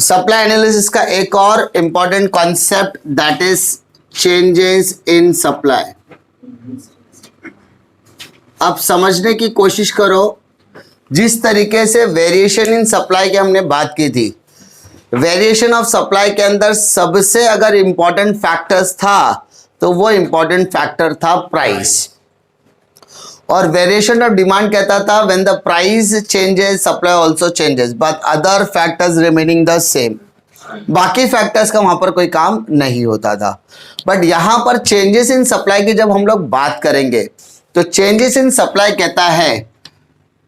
Supply analysis का एक और important concept that is changes in supply. अब समझने की कोशिश करो, जिस तरीके से वेरिएशन इन सप्लाई की हमने बात की थी, वेरिएशन ऑफ सप्लाई के अंदर सबसे अगर इंपॉर्टेंट फैक्टर्स था तो वो इंपॉर्टेंट फैक्टर था प्राइस। और वेरिएशन ऑफ डिमांड कहता था when the price changes supply also changes but other factors remaining the same. बाकी फैक्टर्स का वहां पर कोई काम नहीं होता था। बट यहां पर चेंजेस इन सप्लाई की जब हम लोग बात करेंगे तो चेंजेस इन सप्लाई कहता है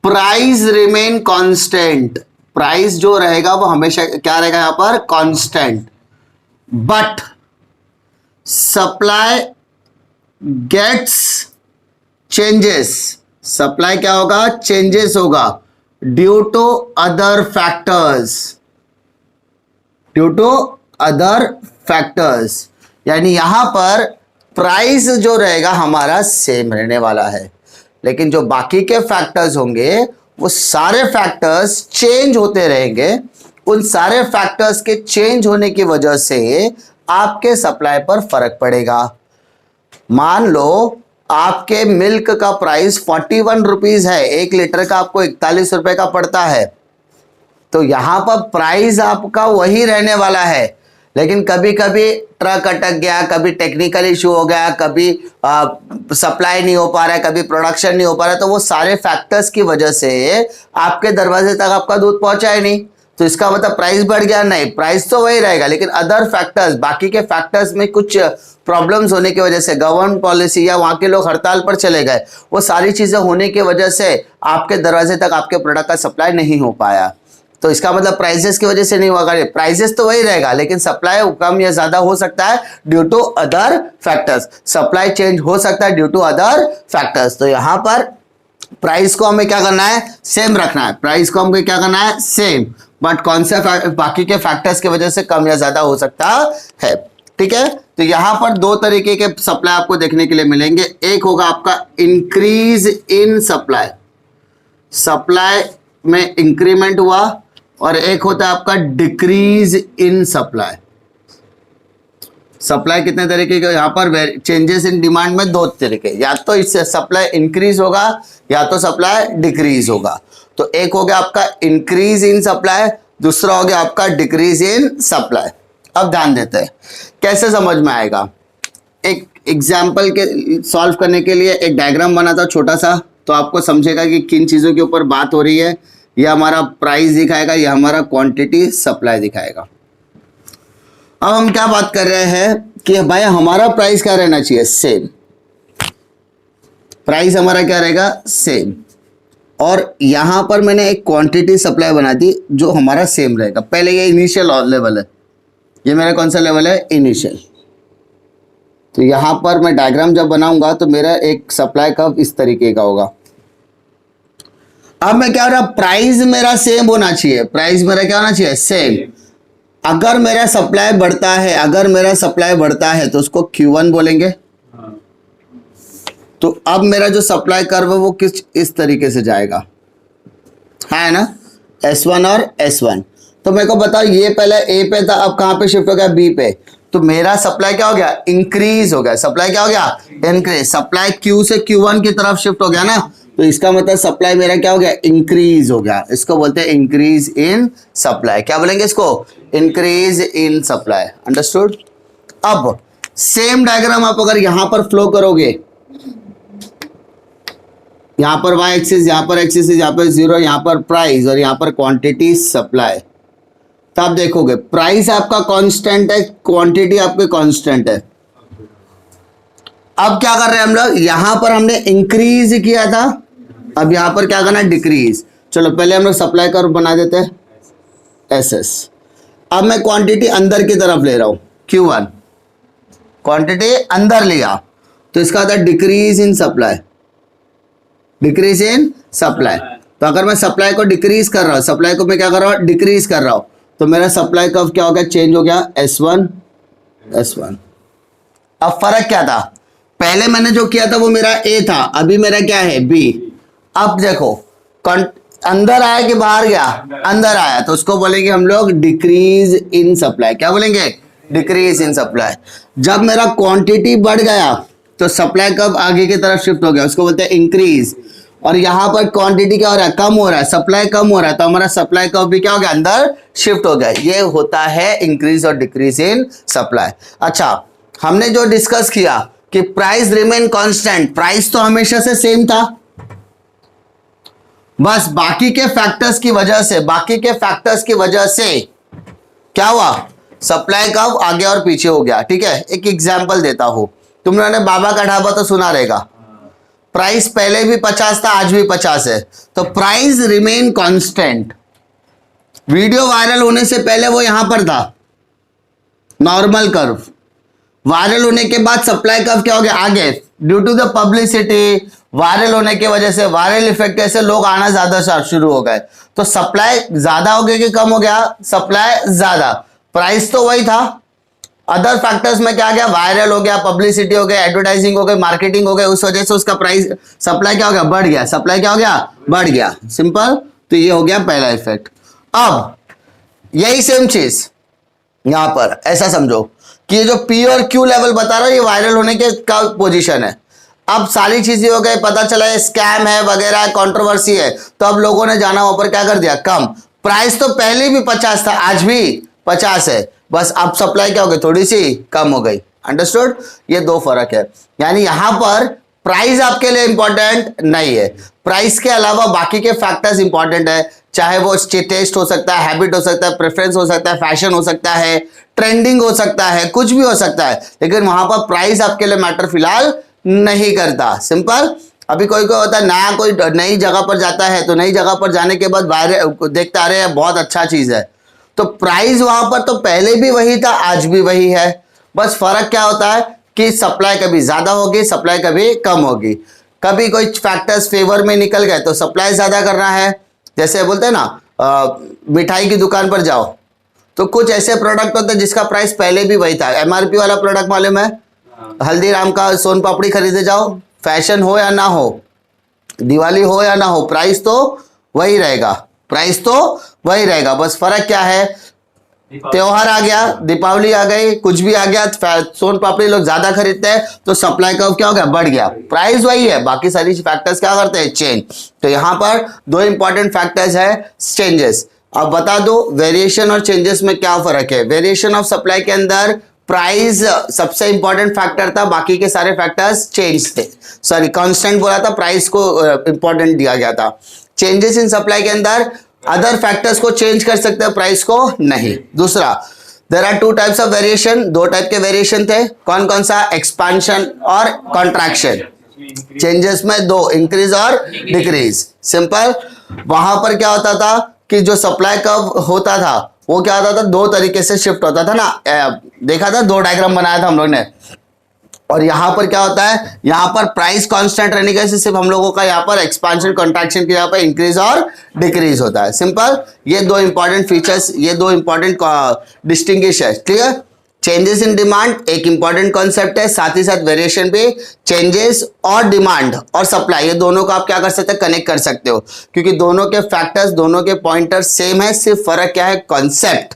प्राइस रिमेन कांस्टेंट। प्राइस जो रहेगा वो हमेशा क्या रहेगा, यहां पर constant, but supply gets changes. Supply क्या होगा, चेंजेस होगा due to other factors, due to other factors. यानी यहां पर प्राइस जो रहेगा हमारा सेम रहने वाला है, लेकिन जो बाकी के फैक्टर्स होंगे वो सारे फैक्टर्स चेंज होते रहेंगे। उन सारे फैक्टर्स के चेंज होने की वजह से आपके सप्लाई पर फर्क पड़ेगा। मान लो आपके मिल्क का प्राइस 41 रुपीज है, 1 लीटर का आपको 41 रुपए का पड़ता है, तो यहां पर प्राइस आपका वही रहने वाला है। लेकिन कभी कभी ट्रक अटक गया, कभी टेक्निकल इशू हो गया, कभी सप्लाई नहीं हो पा रहा है, कभी प्रोडक्शन नहीं हो पा रहा है, तो वो सारे फैक्टर्स की वजह से आपके दरवाजे तक आपका दूध पहुंचा ही नहीं। तो इसका मतलब प्राइस बढ़ गया? नहीं, प्राइस तो वही रहेगा, लेकिन अदर फैक्टर्स, बाकी के फैक्टर्स में कुछ प्रॉब्लम्स होने की वजह से, गवर्नमेंट पॉलिसी या वहां के लोग हड़ताल पर चले गए, वो सारी चीजें होने की वजह से आपके दरवाजे तक आपके प्रोडक्ट का सप्लाई नहीं हो पाया। तो इसका मतलब प्राइसेस की वजह से नहीं होगा, प्राइसेस तो वही रहेगा, लेकिन सप्लाई कम या ज्यादा हो सकता है due to other factors. Supply change हो सकता है ड्यू टू अदर फैक्टर्स। तो यहां पर प्राइस को हमें क्या करना है, सेम रखना है। प्राइस को हमें क्या करना है, सेम, बट कौन से बाकी के फैक्टर्स की वजह से कम या ज्यादा हो सकता है। ठीक है, तो यहां पर दो तरीके के सप्लाई आपको देखने के लिए मिलेंगे। एक होगा आपका इंक्रीज इन सप्लाई, सप्लाई में इंक्रीमेंट हुआ, और एक होता है आपका डिक्रीज इन सप्लाई। सप्लाई कितने तरीके के, यहां पर चेंजेस इन डिमांड में दो तरीके, या तो इससे सप्लाई इंक्रीज होगा या तो सप्लाई डिक्रीज होगा। तो एक हो गया आपका इंक्रीज इन सप्लाई, दूसरा हो गया आपका डिक्रीज इन सप्लाई। अब ध्यान देते हैं कैसे समझ में आएगा। एक एग्जाम्पल के सॉल्व करने के लिए एक डायग्राम बना था छोटा सा, तो आपको समझेगा कि किन चीजों के ऊपर बात हो रही है। यह हमारा प्राइस दिखाएगा, यह हमारा क्वांटिटी सप्लाई दिखाएगा। अब हम क्या बात कर रहे हैं कि भाई हमारा प्राइस क्या रहना चाहिए, सेम। प्राइस हमारा क्या रहेगा, सेम। और यहां पर मैंने एक क्वांटिटी सप्लाई बना दी जो हमारा सेम रहेगा। पहले ये इनिशियल लेवल है, ये मेरा कौन सा लेवल है, इनिशियल। तो यहां पर मैं डायग्राम जब बनाऊंगा तो मेरा एक सप्लाई कर्व इस तरीके का होगा। अब मैं क्या हो रहा, प्राइस मेरा सेम होना चाहिए, प्राइस मेरा क्या होना चाहिए, सेम। अगर मेरा सप्लाई बढ़ता है, अगर मेरा सप्लाई बढ़ता है तो उसको Q1 बोलेंगे। तो अब मेरा जो सप्लाई कर्व है वो किस इस तरीके से जाएगा, है ना, S1 और S1। तो मेरे को बताओ, ये पहले A पे था, अब कहां पे शिफ्ट हो गया, B पे। तो मेरा सप्लाई क्या हो गया, इंक्रीज हो गया। सप्लाई क्या हो गया, इंक्रीज। सप्लाई Q से Q1 की तरफ शिफ्ट हो गया ना, तो इसका मतलब सप्लाई मेरा क्या हो गया, इंक्रीज हो गया। इसको बोलते हैं इंक्रीज इन सप्लाई। क्या बोलेंगे इसको, इंक्रीज इन सप्लाई। अंडरस्टूड। अब सेम डायग्राम आप अगर यहां पर फ्लो करोगे, यहां पर y एक्सिस, यहां पर एक्सिस, यहां पर 0, यहां पर प्राइस और यहां पर क्वांटिटी सप्लाई, तो आप देखोगे प्राइस आपका कांस्टेंट है, क्वांटिटी आपके कांस्टेंट है। अब क्या कर रहे हैं हम लोग, यहां पर हमने इंक्रीज किया था, अब यहां पर क्या करना है, डिक्रीज। चलो पहले हम लोग सप्लाई कर्व बना देते हैं, SS। अब मैं क्वांटिटी अंदर की तरफ ले रहा हूं, Q1, क्वांटिटी अंदर लिया, तो इसका आता है decrease in supply, decrease in supply. तो अगर मैं सप्लाई को डिक्रीज कर रहा हूं, सप्लाई को मैं क्या कर रहा हूं, डिक्रीज कर रहा हूं, तो मेरा सप्लाई कर्व क्या हो गया, चेंज हो गया, S1 S1। अब फर्क क्या था, पहले मैंने जो किया था वो मेरा A था, अभी मेरा क्या है, B। अब देखो अंदर आया कि बाहर गया? अंदर आया, तो उसको बोलेंगे हम लोग डिक्रीज इन सप्लाई। क्या बोलेंगे? Decrease in supply. जब मेरा क्वांटिटी बढ़ गया तो सप्लाई कब आगे की तरफ शिफ्ट हो गया, उसको बोलते हैं इंक्रीज। और यहाँ पर क्वांटिटी क्या हो रहा है? कम हो रहा है, सप्लाई कम हो रहा है, तो हमारा सप्लाई कब भी क्या हो गया? अंदर शिफ्ट हो गया। ये होता है इंक्रीज और डिक्रीज इन सप्लाई। अच्छा, हमने जो डिस्कस किया कि प्राइस रिमेन कांस्टेंट, प्राइस तो हमेशा से सेम था, बस बाकी के फैक्टर्स की वजह से क्या हुआ? सप्लाई कब आगे और पीछे हो गया। ठीक है, एक एग्जांपल देता हूं। तुम लोगों ने बाबा का ढाबा तो सुना रहेगा, प्राइस पहले भी 50 था, आज भी 50 है, तो price remain constant. Video viral होने से पहले वो यहां पर था, नॉर्मल कर्व। वायरल होने के बाद सप्लाई कर्व क्या हो गया? आगे, due to the publicity, viral होने की वजह से, वायरल इफेक्ट से लोग आना ज्यादा शुरू हो गए, तो सप्लाई ज्यादा हो गया कि कम हो गया? सप्लाई ज्यादा। प्राइस तो वही था, अदर फैक्टर्स में क्या गया? वायरल हो गया, पब्लिसिटी हो गया, एडवर्टाइजिंग हो गई, मार्केटिंग हो गई, उस वजह से उसका प्राइस, सप्लाई क्या हो गया? बढ़ गया। सप्लाई क्या हो गया? बढ़ गया। सिंपल। तो ये हो गया पहला इफेक्ट। अब यही सेम चीज यहां पर ऐसा समझो कि ये जो पी और क्यू लेवल बता रहा है, ये वायरल होने के का पोजीशन है। अब सारी चीजें हो गई, पता चला ये स्कैम है वगैरह, कंट्रोवर्सी है, तो अब लोगों ने जाना वहां पर क्या कर दिया? कम। प्राइस तो पहले भी 50 था, आज भी 50 है, बस अब सप्लाई क्या हो गई? थोड़ी सी कम हो गई। अंडरस्टूड? ये दो फर्क है। यानी यहां पर प्राइस आपके लिए इंपॉर्टेंट नहीं है, प्राइस के अलावा बाकी के फैक्टर्स इंपॉर्टेंट है। चाहे वो टेस्ट हो सकता है, हैबिट हो सकता है, प्रेफरेंस हो सकता है, फैशन हो सकता है, ट्रेंडिंग हो सकता है, कुछ भी हो सकता है, लेकिन वहां पर प्राइस आपके लिए मैटर फिलहाल नहीं करता। सिंपल। अभी कोई होता है नया, कोई नई जगह पर जाता है, तो नई जगह पर जाने के बाद वायरल देखता रहे बहुत अच्छा चीज है, तो प्राइस वहां पर तो पहले भी वही था, आज भी वही है, बस फर्क क्या होता है कि सप्लाई कभी ज्यादा होगी, सप्लाई कभी कम होगी। कभी कोई फैक्टर्स फेवर में निकल गए तो सप्लाई ज्यादा करना है। जैसे बोलते हैं ना, मिठाई की दुकान पर जाओ तो कुछ ऐसे प्रोडक्ट होते हैं जिसका प्राइस पहले भी वही था, एमआरपी वाला प्रोडक्ट मालूम है, हल्दीराम का सोन पापड़ी खरीदे जाओ, फैशन हो या ना हो, दिवाली हो या ना हो, प्राइस तो वही रहेगा, प्राइस तो वही रहेगा। बस फर्क क्या है? त्योहार आ गया, दीपावली आ गई, कुछ भी आ गया, सोन पापड़ी लोग ज्यादा खरीदते हैं, तो सप्लाई कर्व क्या हो गया? बढ़ गया। प्राइस वही है, बाकी सारी फैक्टर्स क्या करते हैं? चेंज। तो यहां पर दो इंपॉर्टेंट फैक्टर्स है, चेंजेस। अब बता दो वेरिएशन और चेंजेस में क्या फर्क है। वेरिएशन ऑफ सप्लाई के अंदर प्राइस सबसे इंपॉर्टेंट फैक्टर था, बाकी के सारे फैक्टर्स चेंज थे, सॉरी कांस्टेंट बोला था, प्राइस को इंपॉर्टेंट दिया गया था। चेंजेस इन सप्लाई के अंदर अदर फैक्टर्स को चेंज कर सकते हैं, प्राइस को नहीं। दूसरा, there are two types of variation, दो टाइप के वेरिएशन थे, कौन कौन सा? एक्सपांशन और कॉन्ट्रैक्शन। चेंजेस में दो, इंक्रीज और डिक्रीज। सिंपल। वहां पर क्या होता था कि जो सप्लाई कर्व होता था वो क्या होता था? दो तरीके से शिफ्ट होता था ना, देखा था, दो डायग्राम बनाया था हम लोग ने। और यहां पर क्या होता है? यहां पर प्राइस कांस्टेंट रहने के सिर्फ हम लोगों का यहां पर एक्सपांशन कॉन्ट्रैक्शन की जगह पर इंक्रीज और डिक्रीज होता है। सिंपल। ये दो इंपॉर्टेंट फीचर्स, ये दो इंपॉर्टेंट डिस्टिंग्विश है। क्लियर? चेंजेस इन डिमांड एक इंपॉर्टेंट कॉन्सेप्ट है, साथ ही साथ वेरिएशन भी। चेंजेस और डिमांड और सप्लाई, ये दोनों को आप क्या कर सकते हैं? कनेक्ट कर सकते हो, क्योंकि दोनों के फैक्टर्स, दोनों के पॉइंटर्स सेम है, सिर्फ फर्क क्या है? कॉन्सेप्ट।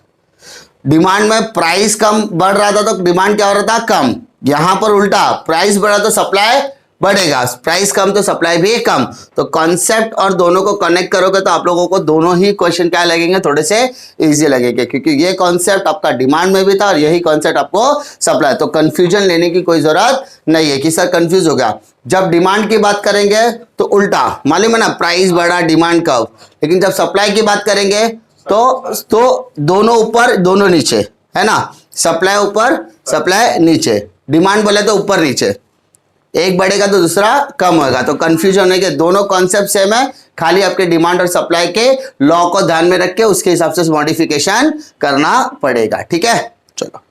डिमांड में प्राइस कम बढ़ रहा था तो डिमांड क्या हो रहा था? कम। यहां पर उल्टा, प्राइस बढ़ा तो सप्लाई बढ़ेगा, प्राइस कम तो सप्लाई भी कम। तो कॉन्सेप्ट और दोनों को कनेक्ट करोगे तो आप लोगों को दोनों ही क्वेश्चन क्या लगेंगे? थोड़े से इजी लगेंगे, क्योंकि ये कॉन्सेप्ट आपका डिमांड में भी था और यही कॉन्सेप्ट आपको सप्लाई। तो कंफ्यूजन लेने की कोई जरूरत नहीं है कि सर कंफ्यूज हो गया। जब डिमांड की बात करेंगे तो उल्टा, मालूम है ना, प्राइस बढ़ा, डिमांड कम। लेकिन जब सप्लाई की बात करेंगे तो दोनों ऊपर दोनों नीचे, है ना, सप्लाई ऊपर सप्लाई नीचे, डिमांड बोले तो ऊपर नीचे, एक बढ़ेगा तो दूसरा कम होगा। तो कंफ्यूजन होने के, दोनों कॉन्सेप्ट सेम है, खाली आपके डिमांड और सप्लाई के लॉ को ध्यान में रख के उसके हिसाब से मॉडिफिकेशन करना पड़ेगा। ठीक है, चलो।